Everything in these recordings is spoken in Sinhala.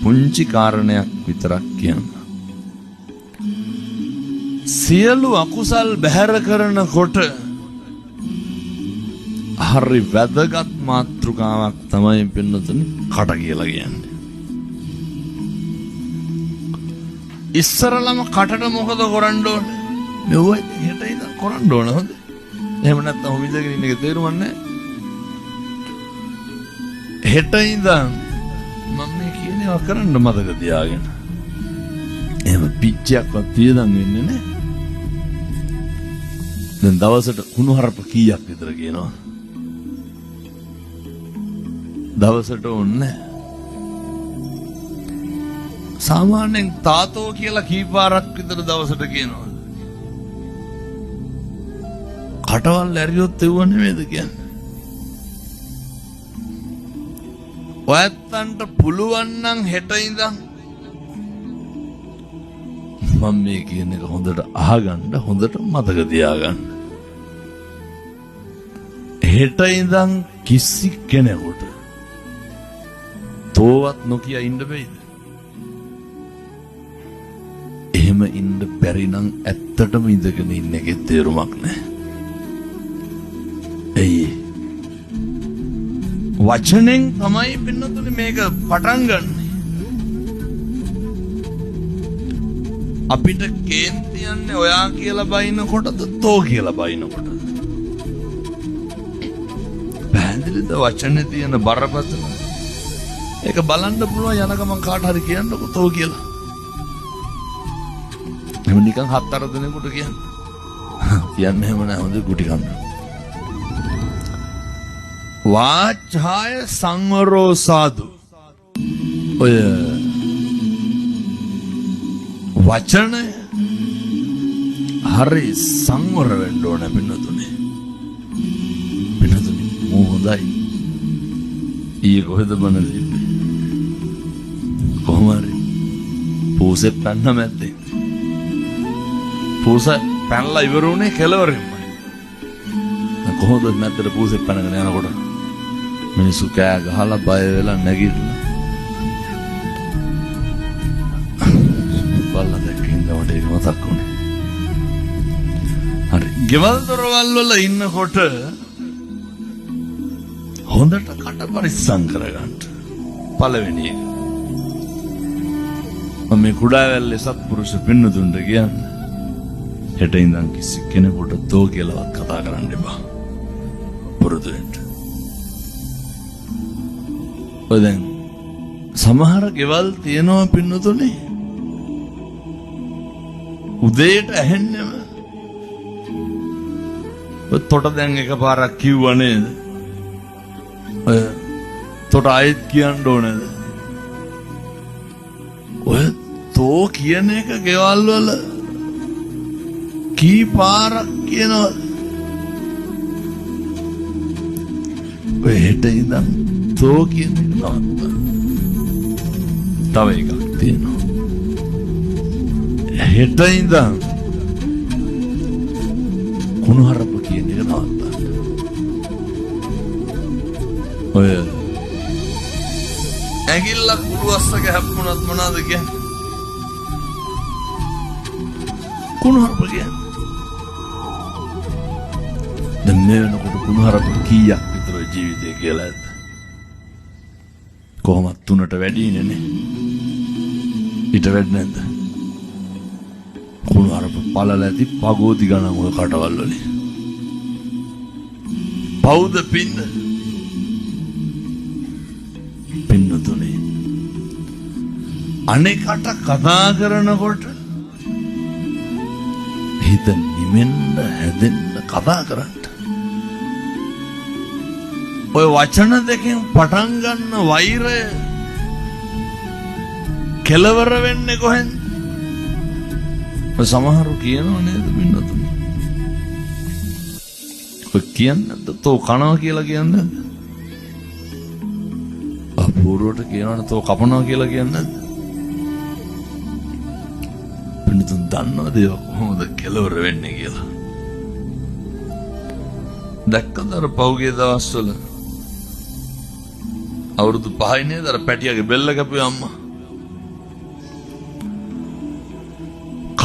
පුංචි කාරණයක් විතරක් කියන්න. සියලු අකුසල් බැහැර කරනකොට හරි වැදගත් මාතෘකාවක් තමයි පින්නතුනි කට කියලා කියන්නේ. ඉස්සරලම කටට මොකද කරන්න ඕනේ? මෙව්ව හෙට ඉඳන් කරන්න ඕන හොඳ. එහෙම නැත්නම් ඔහු විඳගෙන ඉන්න එක තේරුම් නැහැ. හෙට ඉඳන් මම මේ කියන ඒවා කරන්න මතක තියාගෙන. එහෙම පිච්චයක්වත් තියදන් වෙන්නේ නැහැ. දැන් දවසට කුණුහරුප කීයක් විතර කියනවා? දවසට ඕනේ. සාමාන්‍යයෙන් තාතෝ කියලා කීපාරක් විතර දවසට කියනවා. කටවල් ඇරියොත් එව්ව නෙමෙයිද කියන්නේ? ඔයත්තන්ට පුළුවන් නම් හෙට ඉඳන් මම මේ කියන එක හොඳට අහගන්න, හොඳට මතක තියාගන්න. හෙට ඉඳන් කිසි කෙනෙකුට තෝවත් නොකිය ඉන්න බැයිද? එහෙම ඉන්න බැරි නම් ඇත්තටම ඉඳගෙන ඉන්න එකේ තේරුමක් නැහැ. එයි වචනෙන් තමයි පින්නතුනේ මේක පටන් ගන්න. අපිට කේන්ති යන්නේ ඔයා කියලා බයිනකොටද තෝ කියලා බයිනකොටද? පැහැදිලිද වචනේ තියෙන බරපතල? ඒක බලන්න පුළුවන් යන ගමන් කාට හරි කියන්නකො තෝ කියලා. එහෙම නිකන් 7-8 දිනකට කියන්නේ එහෙම නෑ. හොඳ ගුටි කන්න. වාචාය සංවරෝ සාදු. ඔය වචන හරි සංවර වෙන්න ඕන පින්නතුනේ. පින්නතුනේ මෝ හොඳයි. ඊයේ කොහෙද බනලි? කොහොම හරි පූසෙ පැන්න මැද්දේ. පූස පැනලා ඉවරුනේ කෙලවරින්මයි. කොහොමද මැද්දට පූසෙ පැනගෙන යනකොට මිනිස්සු කෑ ගහලා බය වෙලා නැගිටලා බල්ලා දැක්කින්ද මට ඒක මතක් වුණේ. හරි ගෙවල් දොරවල් වල ඉන්නකොට හොඳට කට පරිස්සම් කරගන්න. පළවෙනි එක මම මේ කුඩාවැල්ලේ සත්පුරුෂ පින්නතුන්ට කියන්නේ හෙට ඉඳන් කිසි කෙනෙකුට තෝ කියලාවත් කතා කරන්න එපා. පුරුදු වෙන්න. ඔය දැන් සමහර ගෙවල් තියෙනවා පින්නතුනේ උදේට ඇහෙන්නේම ඔය තොට දැන් එකපාරක් කිව්වා නේද? ඔය තොට ආයෙත් කියන්න ඕනේද? ඔය තෝ කියන එක ගෙවල් වල කී පාරක් කියනවා? ඔය හෙට ඉඳන් තෝ කියන එක නවත්තා. තව එකක් තියෙනවා. හෙට ඉඳන් කුණුහරුප කියන එක නවත්තා. ඔය ඇඟිල්ලක් උළුවස්සක හැප්පුණත් මොනවද කියන්නේ? කුණුහරුප කියන්නේ. දැන් මේ වෙනකොට කුණුහරුප කීයක් විතර ජීවිතේ කියලා ඇද්ද? කොහොමද 3ට වැඩිනේ නේ? ඊට වැඩි නැද්ද? කුණුහරුප පළල ඇති පගෝදි ගණන් ඔය කටවල් වලින්. පවුද පින්න? පින්නතුනේ. අනේකට කතා කරනකොට හිත නිමෙන්න හැදෙන්න කතා කරන්න. ඔය වචන දෙකෙන් පටන් ගන්න වෛරය කෙලවර වෙන්නේ කොහෙන්ද? ඔය සමහරු කියනවා නේද පින්නතුනේ? ඔය කියන්නේ තෝ කනවා කියලා කියන්නේ නැද්ද? අපූර්වට කියනවනේ තෝ කපනවා කියලා කියන්නේ නැද්ද? පින්නතුන් දන්නවද ඒක කොහොමද කෙලවර වෙන්නේ කියලා? දැක්කද අර පෞගේ දවස්වල අවුරුදු 5 නේද අර පැටියාගේ බෙල්ල කැපුවේ අම්මා.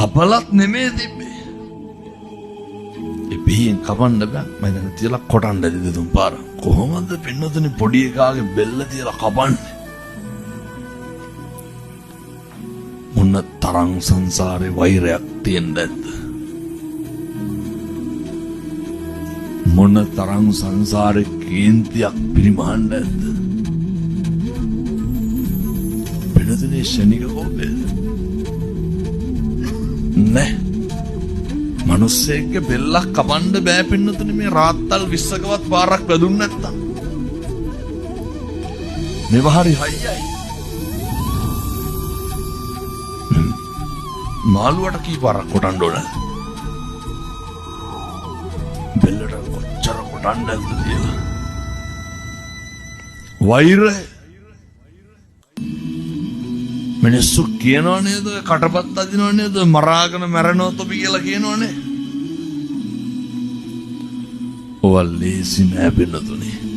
කපලත් නෙමේ තිබ්බේ. ඒ පිහින් කපන්න බෑ. මම දැන් තියලා කොටන්න ඇති දෙතුන් පාර. කොහොමද පින්නතුනි පොඩි එකාගේ බෙල්ල තියලා කපන්නේ? මොන තරම් සංසාරේ වෛරයක් තියෙන්නද? මොන තරම් සංසාරේ කේන්තියක් පිරිමහන්න ඇද්ද? පින්නතුනි ශනික කෝපේ නෑ. මිනිස්සෙක්ගේ බෙල්ලක් කපන්න බෑ පින්නතුනි මේ රාත්තල් 20කවත් පාරක් වැදුන්නේ නැත්තම්. මේව හරි හයියයි. මාළුවට කී පාරක් කොටන්න ඕනද? බෙල්ලට කොච්චර කොටන්නද කියලා. වෛරය මිනිස්සු කියනව නේද? කටපත් අදිනව නේද? මරාගෙන මැරෙනව තොපි කියලා කියනවනේ. ඔවල් ලේසි නෑ පින්නතුනේ.